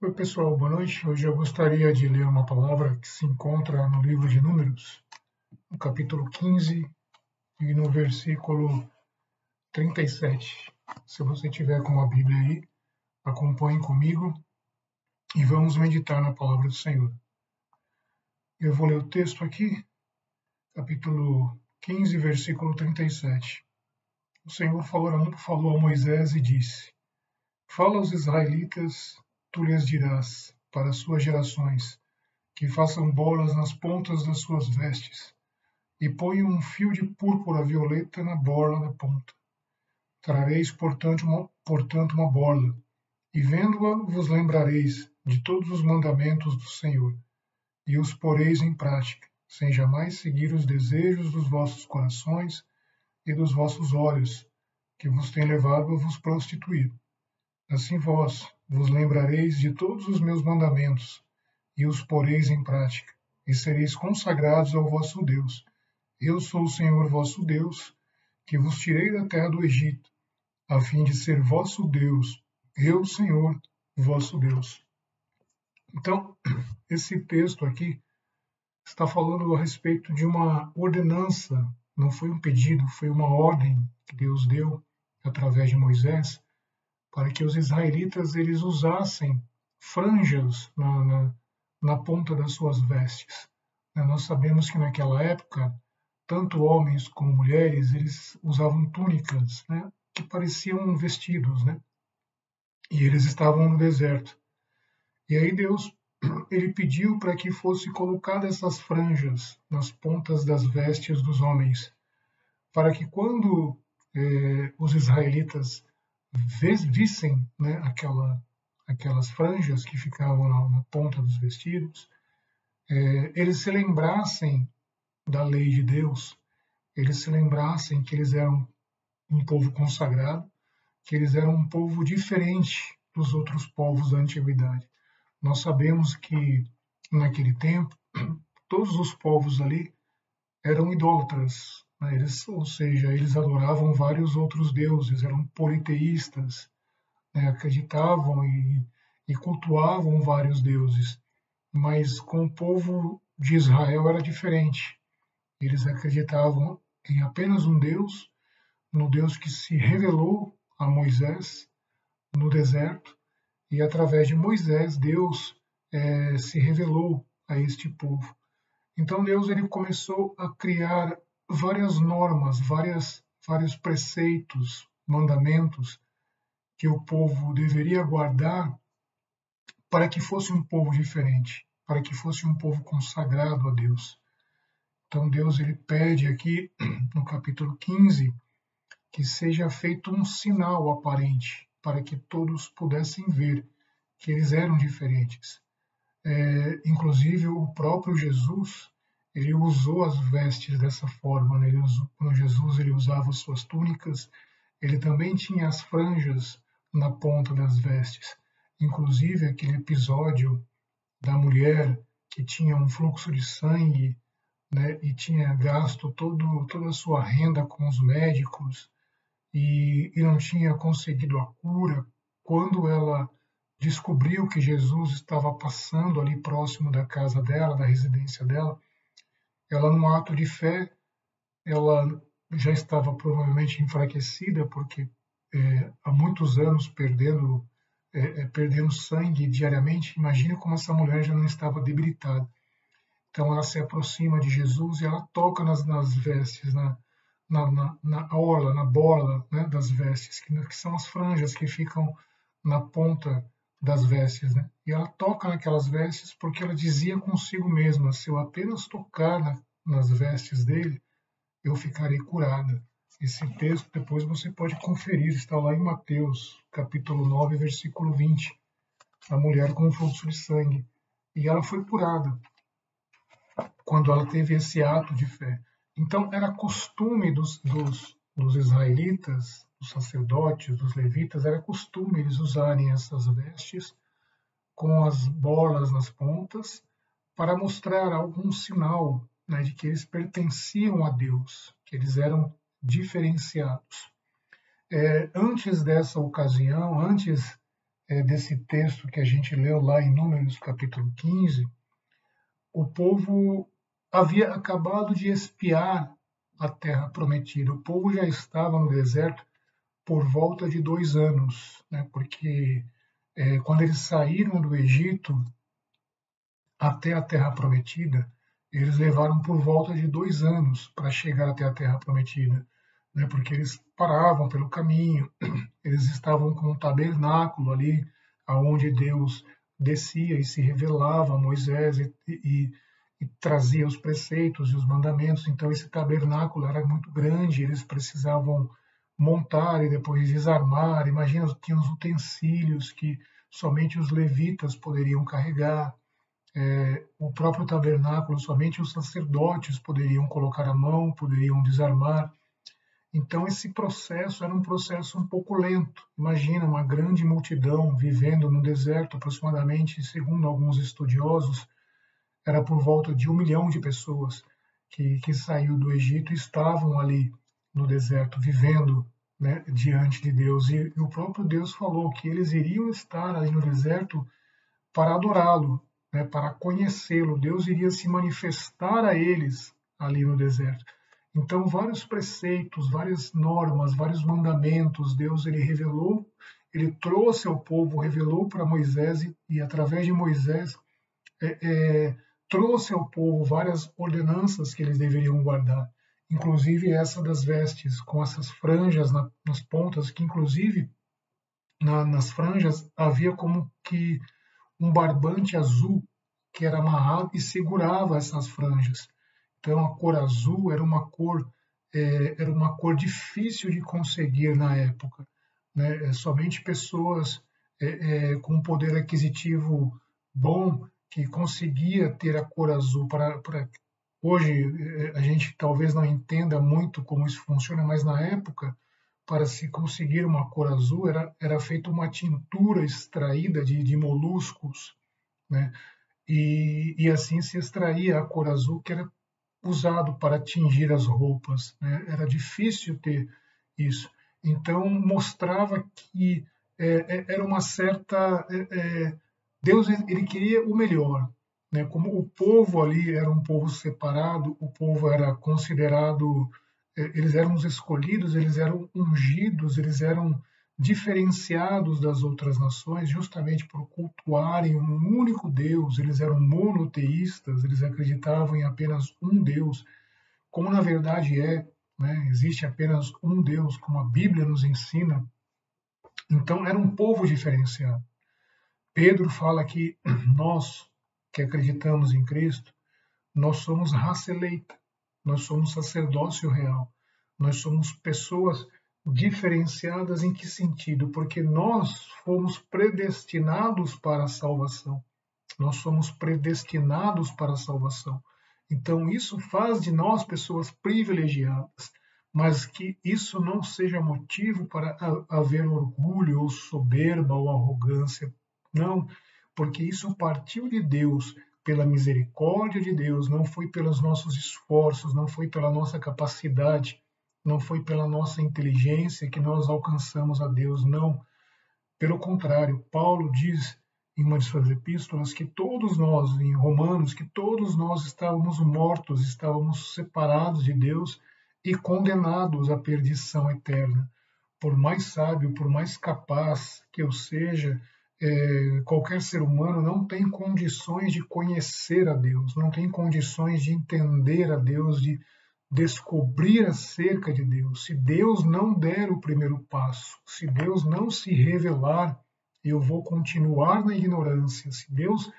Oi, pessoal, boa noite. Hoje eu gostaria de ler uma palavra que se encontra no livro de Números, no capítulo 15 e no versículo 37. Se você tiver com a Bíblia aí, acompanhe comigo e vamos meditar na palavra do Senhor. Eu vou ler o texto aqui, capítulo 15, versículo 37. O Senhor falou a Moisés e disse: Fala aos israelitas, tu lhes dirás, para as suas gerações, que façam bolas nas pontas das suas vestes, e ponham um fio de púrpura violeta na borla da ponta. Trareis, portanto, uma borla, e vendo-a vos lembrareis de todos os mandamentos do Senhor, e os poreis em prática, sem jamais seguir os desejos dos vossos corações e dos vossos olhos, que vos têm levado a vos prostituir. Assim vós vos lembrareis de todos os meus mandamentos, e os poreis em prática, e sereis consagrados ao vosso Deus. Eu sou o Senhor vosso Deus, que vos tirei da terra do Egito, a fim de ser vosso Deus, eu, Senhor, vosso Deus. Então, esse texto aqui está falando a respeito de uma ordenança, não foi um pedido, foi uma ordem que Deus deu através de Moisés, para que os israelitas eles usassem franjas na ponta das suas vestes. Nós sabemos que naquela época, tanto homens como mulheres, eles usavam túnicas, que pareciam vestidos, e eles estavam no deserto. E aí Deus ele pediu para que fosse colocada essas franjas nas pontas das vestes dos homens, para que quando os israelitas vissem aquelas franjas que ficavam na ponta dos vestidos, eles se lembrassem da lei de Deus, eles se lembrassem que eles eram um povo consagrado, que eles eram um povo diferente dos outros povos da antiguidade. Nós sabemos que naquele tempo todos os povos ali eram idólatras, ou seja, eles adoravam vários outros deuses, eram politeístas, acreditavam e cultuavam vários deuses, mas com o povo de Israel era diferente. Eles acreditavam em apenas um Deus, no Deus que se revelou a Moisés no deserto, e através de Moisés, Deus se revelou a este povo. Então Deus ele começou a criar várias normas, vários preceitos, mandamentos que o povo deveria guardar para que fosse um povo diferente, para que fosse um povo consagrado a Deus. Então Deus ele pede aqui no capítulo 15 que seja feito um sinal aparente para que todos pudessem ver que eles eram diferentes. Inclusive o próprio Jesus ele usou as vestes dessa forma. Quando Jesus ele usava as suas túnicas, ele também tinha as franjas na ponta das vestes. Inclusive aquele episódio da mulher que tinha um fluxo de sangue, e tinha gasto toda a sua renda com os médicos e não tinha conseguido a cura, quando ela descobriu que Jesus estava passando ali próximo da casa dela, da residência dela, ela, num ato de fé, ela já estava provavelmente enfraquecida, porque há muitos anos perdendo sangue diariamente. Imagine como essa mulher já não estava debilitada. Então ela se aproxima de Jesus e ela toca nas vestes, na orla, na borla, das vestes, que são as franjas que ficam na ponta das vestes. E ela toca naquelas vestes porque ela dizia consigo mesma: se eu apenas tocar nas vestes dele, eu ficarei curada. Esse texto depois você pode conferir, está lá em Mateus, capítulo 9, versículo 20. A mulher com o fluxo de sangue. E ela foi curada quando ela teve esse ato de fé. Então, era costume dos israelitas, dos sacerdotes, dos levitas, era costume eles usarem essas vestes com as bolas nas pontas para mostrar algum sinal, de que eles pertenciam a Deus, que eles eram diferenciados. Antes dessa ocasião, antes desse texto que a gente leu lá em Números capítulo 15, o povo havia acabado de espiar a terra prometida. O povo já estava no deserto por volta de 2 anos, né? Porque quando eles saíram do Egito até a terra prometida, eles levaram por volta de 2 anos para chegar até a terra prometida, né? Porque eles paravam pelo caminho, eles estavam com um tabernáculo ali, aonde Deus descia e se revelava a Moisés e trazia os preceitos e os mandamentos. Então esse tabernáculo era muito grande, eles precisavam montar e depois desarmar. Imagina, tinha os utensílios que somente os levitas poderiam carregar. O próprio tabernáculo, somente os sacerdotes poderiam colocar a mão, poderiam desarmar. Então, esse processo era um processo um pouco lento. Imagina uma grande multidão vivendo no deserto, aproximadamente, segundo alguns estudiosos, era por volta de 1 milhão de pessoas que saiu do Egito e estavam ali no deserto, vivendo, né, diante de Deus. E o próprio Deus falou que eles iriam estar ali no deserto para adorá-lo, né, para conhecê-lo. Deus iria se manifestar a eles ali no deserto. Então, vários preceitos, várias normas, vários mandamentos, Deus ele revelou, ele trouxe ao povo, revelou para Moisés e através de Moisés trouxe ao povo várias ordenanças que eles deveriam guardar, inclusive essa das vestes, com essas franjas nas pontas, que inclusive nas franjas havia como que um barbante azul que era amarrado e segurava essas franjas. Então a cor azul era uma cor difícil de conseguir na época, né? Somente pessoas com poder aquisitivo bom que conseguia ter a cor azul. Para hoje a gente talvez não entenda muito como isso funciona, mas na época para se conseguir uma cor azul era feita uma tintura extraída de moluscos, né? E assim se extraía a cor azul que era usado para tingir as roupas, né? Era difícil ter isso. Então mostrava que era uma certa Deus ele queria o melhor, né? Como o povo ali era um povo separado, o povo era considerado, eles eram os escolhidos, eles eram ungidos, eles eram diferenciados das outras nações justamente por cultuarem um único Deus. Eles eram monoteístas, eles acreditavam em apenas um Deus, como na verdade né? Existe apenas um Deus, como a Bíblia nos ensina. Então era um povo diferenciado. Pedro fala que nós que acreditamos em Cristo, nós somos raça eleita, nós somos sacerdócio real, nós somos pessoas diferenciadas em que sentido? Porque nós fomos predestinados para a salvação. Nós somos predestinados para a salvação. Então isso faz de nós pessoas privilegiadas, mas que isso não seja motivo para haver orgulho ou soberba ou arrogância. Não, porque isso partiu de Deus, pela misericórdia de Deus, não foi pelos nossos esforços, não foi pela nossa capacidade, não foi pela nossa inteligência que nós alcançamos a Deus, não. Pelo contrário, Paulo diz em uma de suas epístolas que todos nós, em Romanos, que todos nós estávamos mortos, estávamos separados de Deus e condenados à perdição eterna. Por mais sábio, por mais capaz que eu seja, qualquer ser humano não tem condições de conhecer a Deus, não tem condições de entender a Deus, de descobrir acerca de Deus. Se Deus não der o primeiro passo, se Deus não se revelar, eu vou continuar na ignorância. Se Deus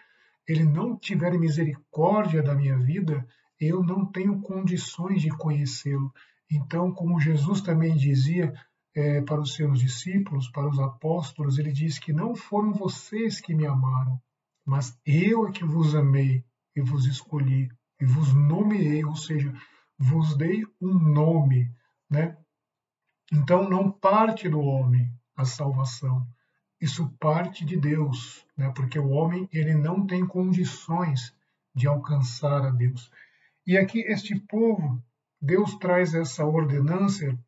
ele não tiver misericórdia da minha vida, eu não tenho condições de conhecê-lo. Então, como Jesus também dizia para os seus discípulos, para os apóstolos, ele diz que não foram vocês que me amaram, mas eu é que vos amei e vos escolhi e vos nomeei, ou seja, vos dei um nome, né? Então não parte do homem a salvação, isso parte de Deus, né? Porque o homem ele não tem condições de alcançar a Deus. E aqui este povo, Deus traz essa ordenança,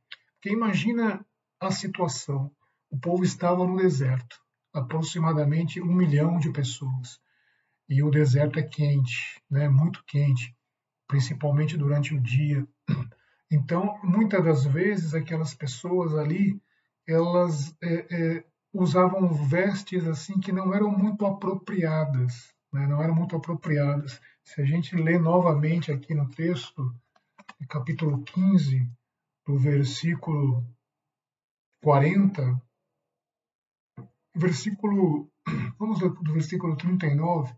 que imagina a situação. O povo estava no deserto, aproximadamente 1 milhão de pessoas. E o deserto é quente, né? Muito quente, principalmente durante o dia. Então, muitas das vezes, aquelas pessoas ali, elas usavam vestes assim que não eram muito apropriadas, né? Não eram muito apropriadas. Se a gente lê novamente aqui no texto, capítulo 15, do versículo 40, vamos ler do versículo 39,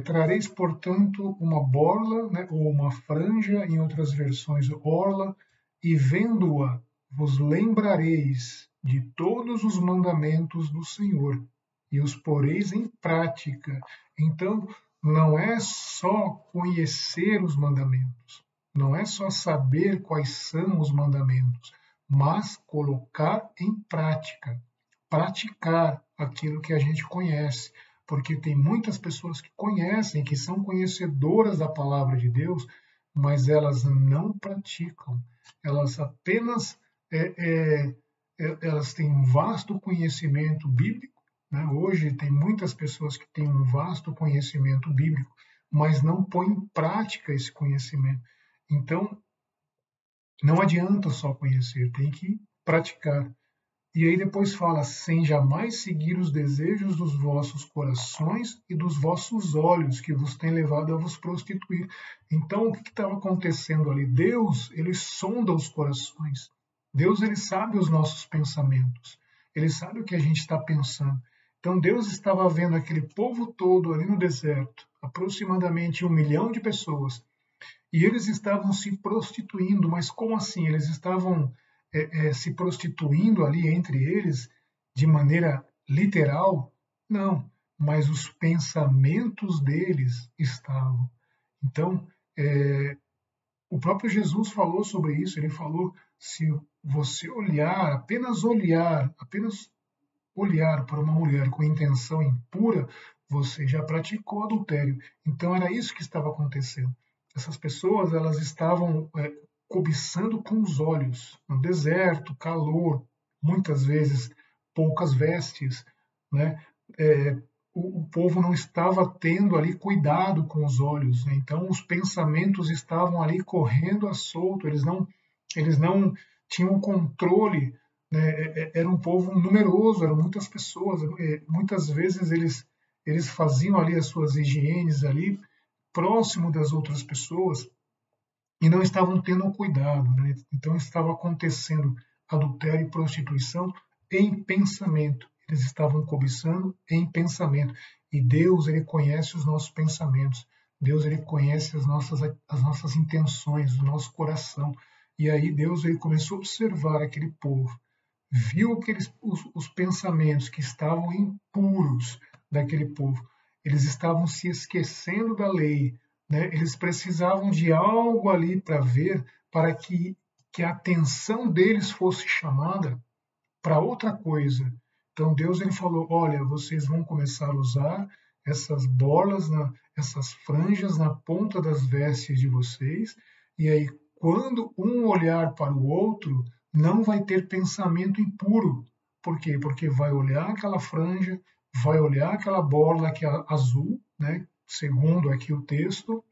trareis, portanto, uma borla, né, ou uma franja, em outras versões, orla, e vendo-a, vos lembrareis de todos os mandamentos do Senhor, e os poreis em prática. Então, não é só conhecer os mandamentos, não é só saber quais são os mandamentos, mas colocar em prática, praticar aquilo que a gente conhece, porque tem muitas pessoas que conhecem, que são conhecedoras da palavra de Deus, mas elas não praticam. Elas apenas elas têm um vasto conhecimento bíblico, né? Hoje tem muitas pessoas que têm um vasto conhecimento bíblico, mas não põem em prática esse conhecimento. Então, não adianta só conhecer, tem que praticar. E aí depois fala, sem jamais seguir os desejos dos vossos corações e dos vossos olhos, que vos têm levado a vos prostituir. Então, o que estava acontecendo ali? Deus, ele sonda os corações. Deus, ele sabe os nossos pensamentos. Ele sabe o que a gente está pensando. Então, Deus estava vendo aquele povo todo ali no deserto, aproximadamente 1 milhão de pessoas, e eles estavam se prostituindo. Mas como assim? Eles estavam se prostituindo ali entre eles de maneira literal? Não, mas os pensamentos deles estavam. Então, o próprio Jesus falou sobre isso. Ele falou: se você apenas olhar para uma mulher com intenção impura, você já praticou adultério. Então era isso que estava acontecendo. Essas pessoas, elas estavam cobiçando com os olhos, no deserto, calor, muitas vezes poucas vestes, né? O povo não estava tendo ali cuidado com os olhos, né? Então os pensamentos estavam ali correndo à solto, eles não tinham controle, né? Era um povo numeroso, eram muitas pessoas, muitas vezes eles faziam ali as suas higienes ali próximo das outras pessoas e não estavam tendo cuidado, né? Então estava acontecendo adultério e prostituição em pensamento. Eles estavam cobiçando em pensamento. E Deus, ele conhece os nossos pensamentos. Deus, ele conhece as nossas intenções, o nosso coração. E aí Deus, ele começou a observar aquele povo, viu os pensamentos que estavam impuros daquele povo. Eles estavam se esquecendo da lei, né? Eles precisavam de algo ali para ver, para que a atenção deles fosse chamada para outra coisa. Então Deus, ele falou: olha, vocês vão começar a usar essas borlas, essas franjas na ponta das vestes de vocês, e aí quando um olhar para o outro, não vai ter pensamento impuro. Por quê? Porque vai olhar aquela franja, vai olhar aquela borla que é azul, né? Segundo aqui o texto,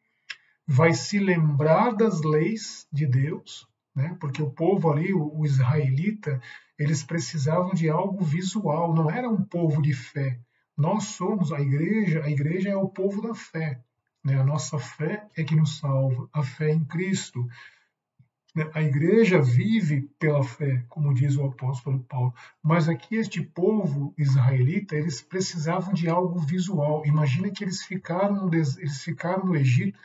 vai se lembrar das leis de Deus, né? Porque o povo ali, o israelita, eles precisavam de algo visual, não era um povo de fé. Nós somos a igreja é o povo da fé, né? A nossa fé é que nos salva, a fé em Cristo. A igreja vive pela fé, como diz o apóstolo Paulo. Mas aqui este povo israelita, eles precisavam de algo visual. Imagina que eles ficaram no Egito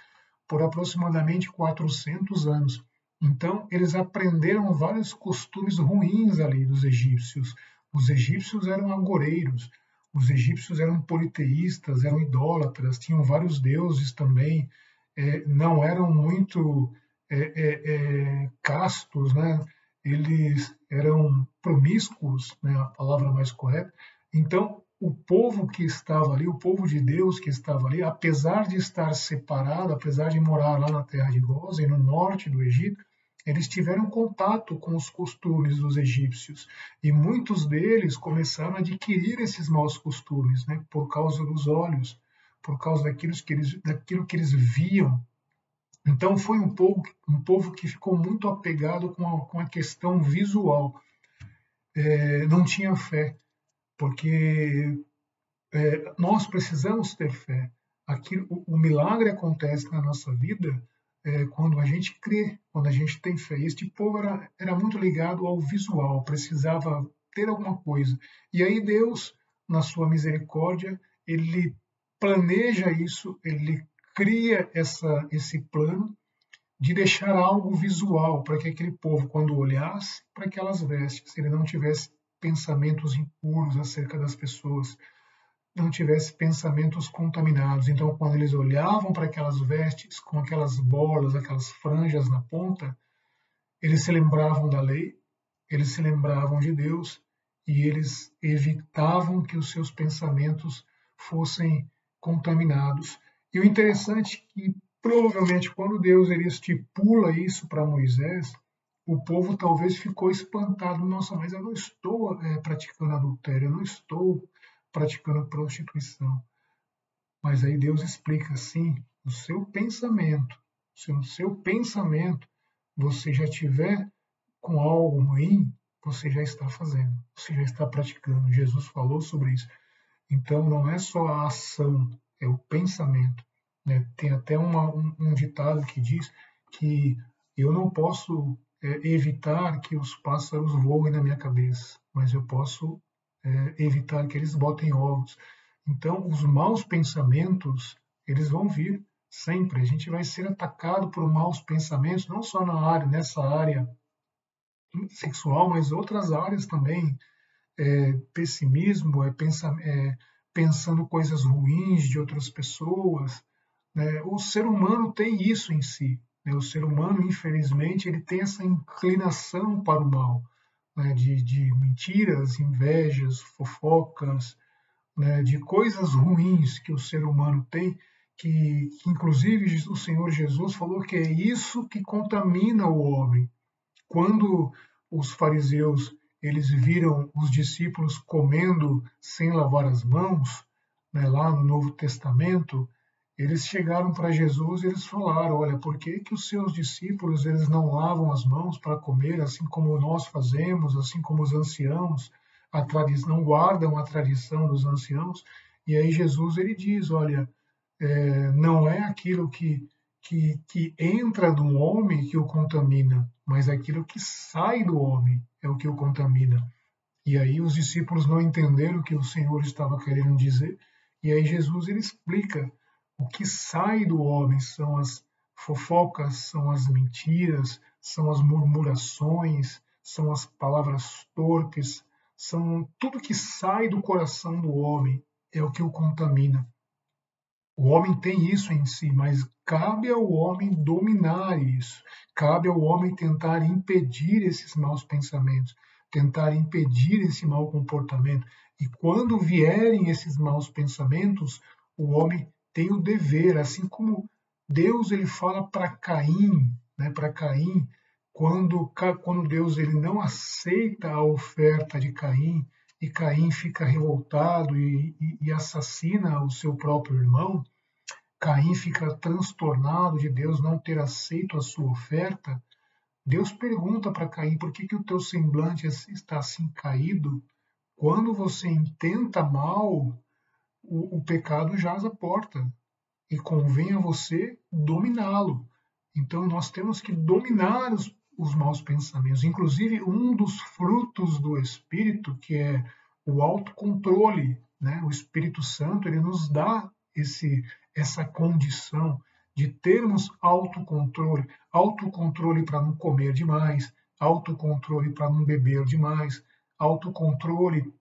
por aproximadamente 400 anos. Então, eles aprenderam vários costumes ruins ali dos egípcios. Os egípcios eram agoreiros, os egípcios eram politeístas, eram idólatras, tinham vários deuses também, não eram muito castos, né? Eles eram promíscuos, né? A palavra mais correta. Então, o povo que estava ali, o povo de Deus que estava ali, apesar de estar separado, apesar de morar lá na terra de Gósen, no norte do Egito, eles tiveram contato com os costumes dos egípcios e muitos deles começaram a adquirir esses maus costumes, né, por causa dos olhos, por causa daquilo que eles viam. Então foi um povo que ficou muito apegado com a questão visual. Não tinha fé, porque nós precisamos ter fé. O milagre acontece na nossa vida quando a gente crê, quando a gente tem fé. Este povo era muito ligado ao visual, precisava ter alguma coisa. E aí Deus, na sua misericórdia, ele planeja isso, ele cria esse plano de deixar algo visual para que aquele povo, quando olhasse para aquelas vestes, ele não tivesse pensamentos impuros acerca das pessoas, não tivesse pensamentos contaminados. Então, quando eles olhavam para aquelas vestes com aquelas bolas, aquelas franjas na ponta, eles se lembravam da lei, eles se lembravam de Deus e eles evitavam que os seus pensamentos fossem contaminados. E o interessante é que, provavelmente, quando Deus ele estipula isso para Moisés, o povo talvez ficou espantado. Nossa, mas eu não estou praticando adultério, eu não estou praticando prostituição. Mas aí Deus explica assim, o seu pensamento, se no seu pensamento você já tiver com algo ruim, você já está fazendo, você já está praticando. Jesus falou sobre isso. Então não é só a ação, é o pensamento. Né? Tem até um ditado que diz que eu não posso evitar que os pássaros voem na minha cabeça, mas eu posso evitar que eles botem ovos. Então, os maus pensamentos, eles vão vir sempre. A gente vai ser atacado por maus pensamentos, não só nessa área sexual, mas outras áreas também. Pessimismo, pensando coisas ruins de outras pessoas. Né? O ser humano tem isso em si. Né? O ser humano, infelizmente, ele tem essa inclinação para o mal, né? de mentiras, invejas, fofocas, né? De coisas ruins que o ser humano tem, que inclusive o Senhor Jesus falou que é isso que contamina o homem. Quando os fariseus eles viram os discípulos comendo sem lavar as mãos, né, lá no Novo Testamento, eles chegaram para Jesus e eles falaram: olha, por que os seus discípulos eles não lavam as mãos para comer, assim como nós fazemos, assim como os anciãos, não guardam a tradição dos anciãos? E aí Jesus ele diz: olha, não é aquilo que entra no homem que o contamina, mas aquilo que sai do homem é o que o contamina. E aí os discípulos não entenderam o que o Senhor estava querendo dizer, e aí Jesus ele explica: o que sai do homem são as fofocas, são as mentiras, são as murmurações, são as palavras torpes, são tudo que sai do coração do homem é o que o contamina. O homem tem isso em si, mas cabe ao homem dominar isso. Cabe ao homem tentar impedir esses maus pensamentos, tentar impedir esse mau comportamento. E quando vierem esses maus pensamentos, o homem tem o dever, assim como Deus ele fala para Caim, né, para Caim, quando Deus ele não aceita a oferta de Caim, e Caim fica revoltado e assassina o seu próprio irmão, Caim fica transtornado de Deus não ter aceito a sua oferta. Deus pergunta para Caim: por que o teu semblante está assim caído? Quando você intenta mal, o pecado jaz à porta e convém a você dominá-lo. Então nós temos que dominar os maus pensamentos. Inclusive, um dos frutos do Espírito, que é o autocontrole, né? O Espírito Santo ele nos dá essa condição de termos autocontrole, autocontrole para não comer demais, autocontrole para não beber demais, autocontrole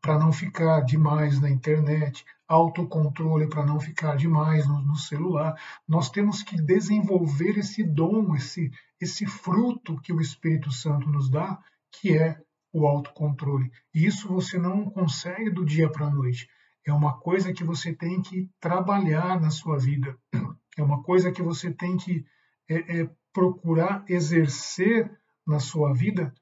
para não ficar demais na internet, autocontrole para não ficar demais no celular. Nós temos que desenvolver esse dom, esse fruto que o Espírito Santo nos dá, que é o autocontrole. E isso você não consegue do dia para a noite. É uma coisa que você tem que trabalhar na sua vida. É uma coisa que você tem que procurar exercer na sua vida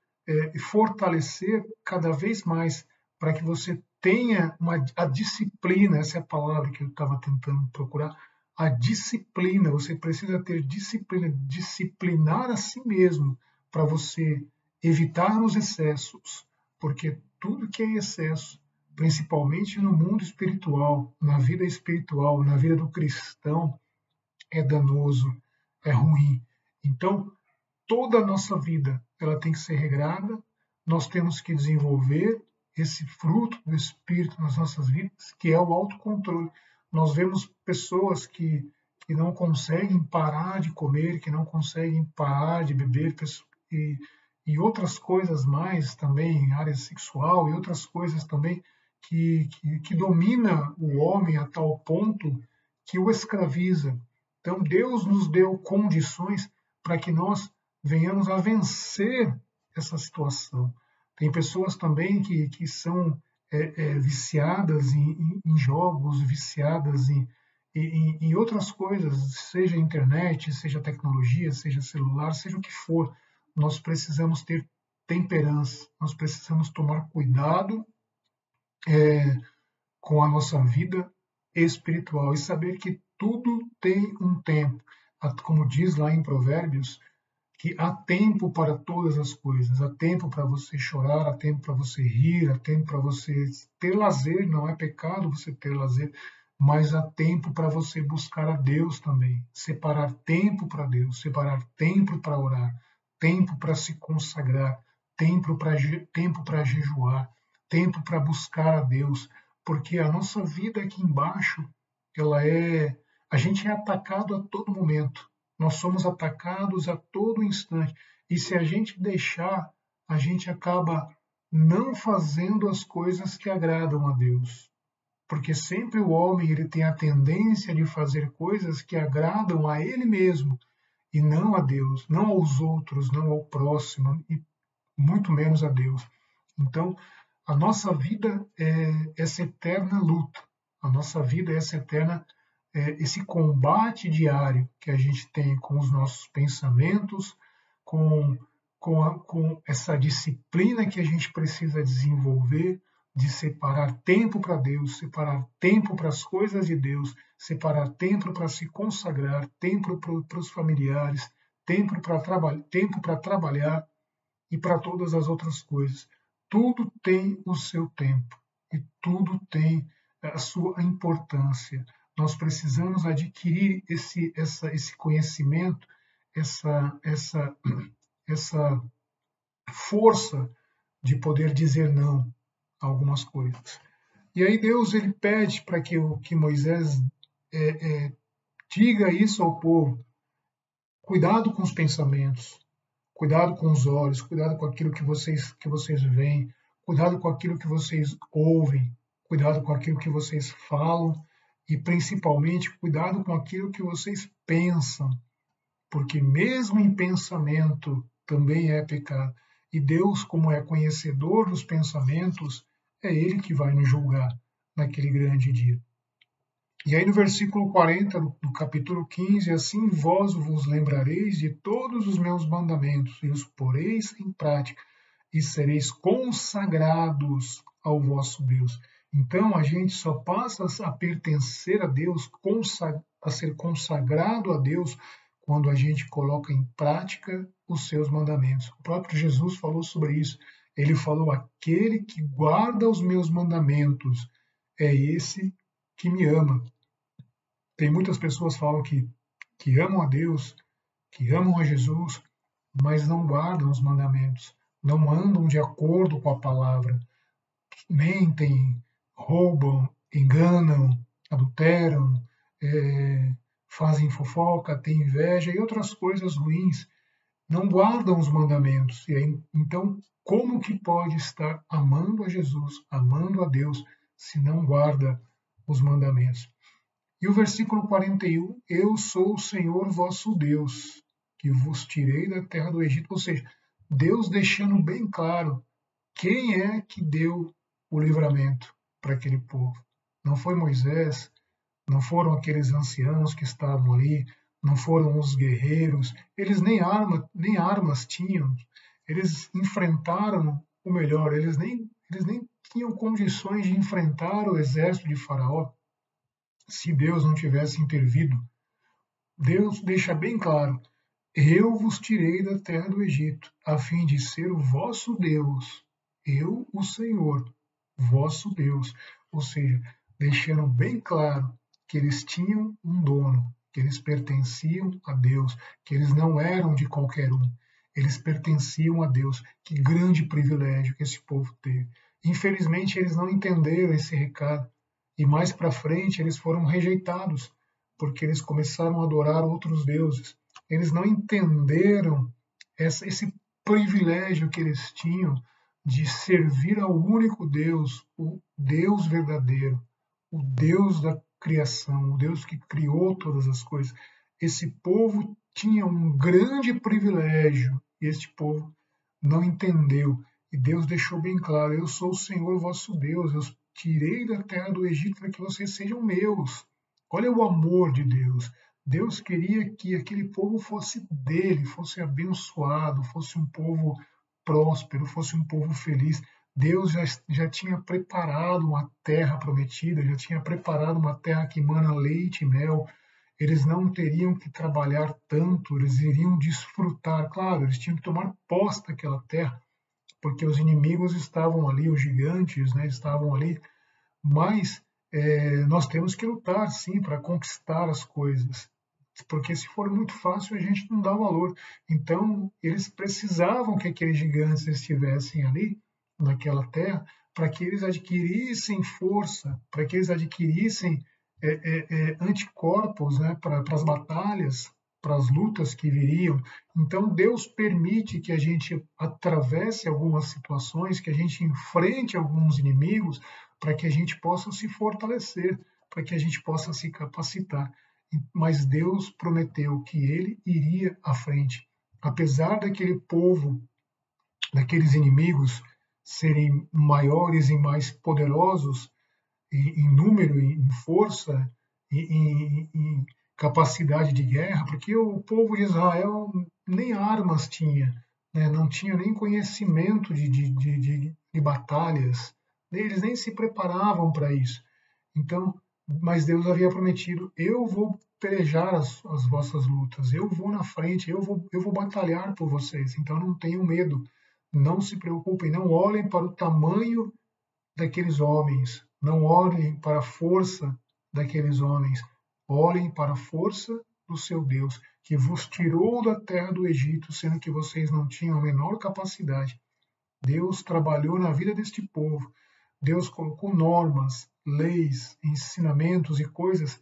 e fortalecer cada vez mais para que você tenha a disciplina, essa é a palavra que eu estava tentando procurar, a disciplina, você precisa ter disciplina, disciplinar a si mesmo para você evitar os excessos, porque tudo que é excesso, principalmente no mundo espiritual, na vida do cristão, é danoso, é ruim. Então, toda a nossa vida ela tem que ser regrada, nós temos que desenvolver esse fruto do Espírito nas nossas vidas, que é o autocontrole. Nós vemos pessoas que não conseguem parar de comer, que não conseguem parar de beber, e outras coisas mais também, área sexual e outras coisas também, que domina o homem a tal ponto que o escraviza. Então, Deus nos deu condições para que nós venhamos a vencer essa situação. Tem pessoas também que são viciadas em jogos, viciadas em outras coisas, seja internet, seja tecnologia, seja celular, seja o que for. Nós precisamos ter temperança, nós precisamos tomar cuidado com a nossa vida espiritual e saber que tudo tem um tempo. Como diz lá em Provérbios, que há tempo para todas as coisas. Há tempo para você chorar, há tempo para você rir, há tempo para você ter lazer. Não é pecado você ter lazer, mas há tempo para você buscar a Deus também. Separar tempo para Deus, separar tempo para orar, tempo para se consagrar, tempo para jejuar, tempo para buscar a Deus, porque a nossa vida aqui embaixo, a gente é atacado a todo momento. Nós somos atacados a todo instante. E se a gente deixar, a gente acaba não fazendo as coisas que agradam a Deus. Porque sempre o homem ele tem a tendência de fazer coisas que agradam a ele mesmo e não a Deus, não aos outros, não ao próximo e muito menos a Deus. Então, a nossa vida é essa eterna luta. A nossa vida é esse combate diário que a gente tem com os nossos pensamentos, com essa disciplina que a gente precisa desenvolver de separar tempo para Deus, separar tempo para as coisas de Deus, separar tempo para se consagrar, tempo para os familiares, tempo para trabalhar e para todas as outras coisas. Tudo tem o seu tempo e tudo tem a sua importância. Nós precisamos adquirir esse conhecimento, essa força de poder dizer não a algumas coisas. E aí Deus ele pede para que Moisés diga isso ao povo. Cuidado com os pensamentos, cuidado com os olhos, cuidado com aquilo que vocês veem, cuidado com aquilo que vocês ouvem, cuidado com aquilo que vocês falam e principalmente cuidado com aquilo que vocês pensam, porque mesmo em pensamento também é pecado. E Deus, como é conhecedor dos pensamentos, é Ele que vai nos julgar naquele grande dia. E aí no versículo 40 do capítulo 15, assim vós vos lembrareis de todos os meus mandamentos e os poreis em prática e sereis consagrados ao vosso Deus. Então a gente só passa a pertencer a Deus, a ser consagrado a Deus, quando a gente coloca em prática os seus mandamentos. O próprio Jesus falou sobre isso. Ele falou: aquele que guarda os meus mandamentos é esse que me ama. Tem muitas pessoas que falam que amam a Deus, que amam a Jesus, mas não guardam os mandamentos, não andam de acordo com a palavra, mentem, roubam, enganam, adulteram, fazem fofoca, têm inveja e outras coisas ruins, não guardam os mandamentos. E aí, então, como que pode estar amando a Jesus, amando a Deus, se não guarda os mandamentos? E o versículo 41, eu sou o Senhor vosso Deus, que vos tirei da terra do Egito. Ou seja, Deus deixando bem claro quem é que deu o livramento para aquele povo. Não foi Moisés, não foram aqueles anciãos que estavam ali, não foram os guerreiros, eles nem armas tinham, eles enfrentaram, ou melhor, eles nem tinham condições de enfrentar o exército de Faraó se Deus não tivesse intervido. Deus deixa bem claro: eu vos tirei da terra do Egito, a fim de ser o vosso Deus, eu, o Senhor, vosso Deus. Ou seja, deixando bem claro que eles tinham um dono, que eles pertenciam a Deus, que eles não eram de qualquer um, eles pertenciam a Deus. Que grande privilégio que esse povo teve. Infelizmente, eles não entenderam esse recado, e mais para frente eles foram rejeitados, porque eles começaram a adorar outros deuses. Eles não entenderam esse privilégio que eles tinham de servir ao único Deus, o Deus verdadeiro, o Deus da criação, o Deus que criou todas as coisas. Esse povo tinha um grande privilégio e este povo não entendeu. E Deus deixou bem claro: eu sou o Senhor vosso Deus, eu tirei da terra do Egito para que vocês sejam meus. Olha o amor de Deus. Deus queria que aquele povo fosse dele, fosse abençoado, fosse um povo próspero, fosse um povo feliz. Deus já tinha preparado uma terra prometida, já tinha preparado uma terra que emana leite e mel. Eles não teriam que trabalhar tanto, eles iriam desfrutar. Claro, eles tinham que tomar posse daquela terra, porque os inimigos estavam ali, os gigantes, né, estavam ali. Mas nós temos que lutar, sim, para conquistar as coisas, porque se for muito fácil a gente não dá valor. Então eles precisavam que aqueles gigantes estivessem ali naquela terra para que eles adquirissem força, para que eles adquirissem anticorpos, né, para as batalhas, para as lutas que viriam. Então Deus permite que a gente atravesse algumas situações, que a gente enfrente alguns inimigos, para que a gente possa se fortalecer, para que a gente possa se capacitar. Mas Deus prometeu que ele iria à frente. Apesar daquele povo, daqueles inimigos serem maiores e mais poderosos em número, em força, em capacidade de guerra, porque o povo de Israel nem armas tinha, né? Não tinha nem conhecimento de batalhas, eles nem se preparavam para isso. Então, mas Deus havia prometido: eu vou pelejar as vossas lutas, eu vou na frente, eu vou batalhar por vocês. Então não tenham medo, não se preocupem, não olhem para o tamanho daqueles homens, não olhem para a força daqueles homens, olhem para a força do seu Deus, que vos tirou da terra do Egito, sendo que vocês não tinham a menor capacidade. Deus trabalhou na vida deste povo. Deus colocou normas, leis, ensinamentos e coisas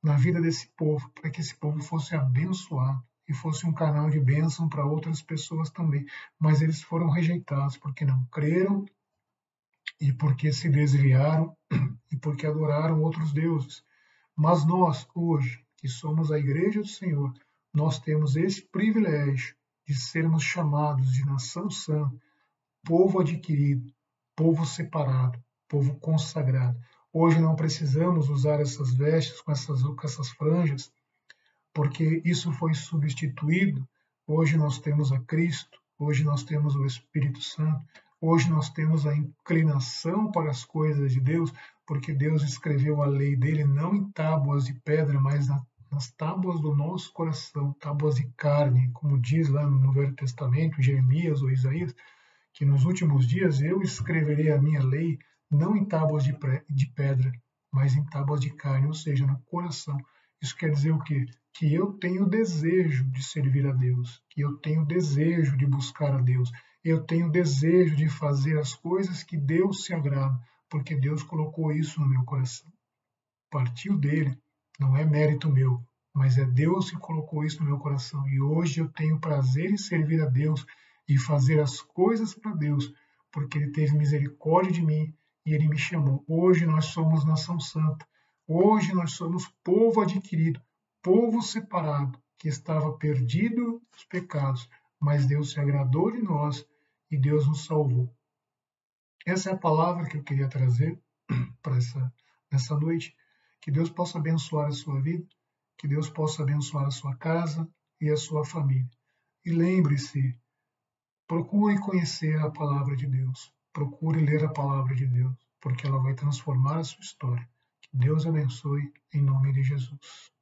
na vida desse povo, para que esse povo fosse abençoado e fosse um canal de bênção para outras pessoas também. Mas eles foram rejeitados porque não creram e porque se desviaram e porque adoraram outros deuses. Mas nós, hoje, que somos a Igreja do Senhor, nós temos esse privilégio de sermos chamados de nação santa, povo adquirido, povo separado, povo consagrado. Hoje não precisamos usar essas vestes com essas franjas, porque isso foi substituído. Hoje nós temos a Cristo, hoje nós temos o Espírito Santo, hoje nós temos a inclinação para as coisas de Deus, porque Deus escreveu a lei dele não em tábuas de pedra, mas nas tábuas do nosso coração, tábuas de carne, como diz lá no Velho Testamento, Jeremias ou Isaías, que nos últimos dias eu escreverei a minha lei não em tábuas de pedra, mas em tábuas de carne, ou seja, no coração. Isso quer dizer o quê? Que eu tenho desejo de servir a Deus, que eu tenho desejo de buscar a Deus, eu tenho desejo de fazer as coisas que Deus se agrada, porque Deus colocou isso no meu coração. Partiu dele, não é mérito meu, mas é Deus que colocou isso no meu coração. E hoje eu tenho prazer em servir a Deus e fazer as coisas para Deus, porque Ele teve misericórdia de mim e Ele me chamou. Hoje nós somos nação santa. Hoje nós somos povo adquirido, povo separado, que estava perdido nos pecados, mas Deus se agradou de nós e Deus nos salvou. Essa é a palavra que eu queria trazer para nessa noite. Que Deus possa abençoar a sua vida Que Deus possa abençoar a sua casa e a sua família. E lembre-se, procure conhecer a palavra de Deus. Procure ler a palavra de Deus, porque ela vai transformar a sua história. Que Deus abençoe em nome de Jesus.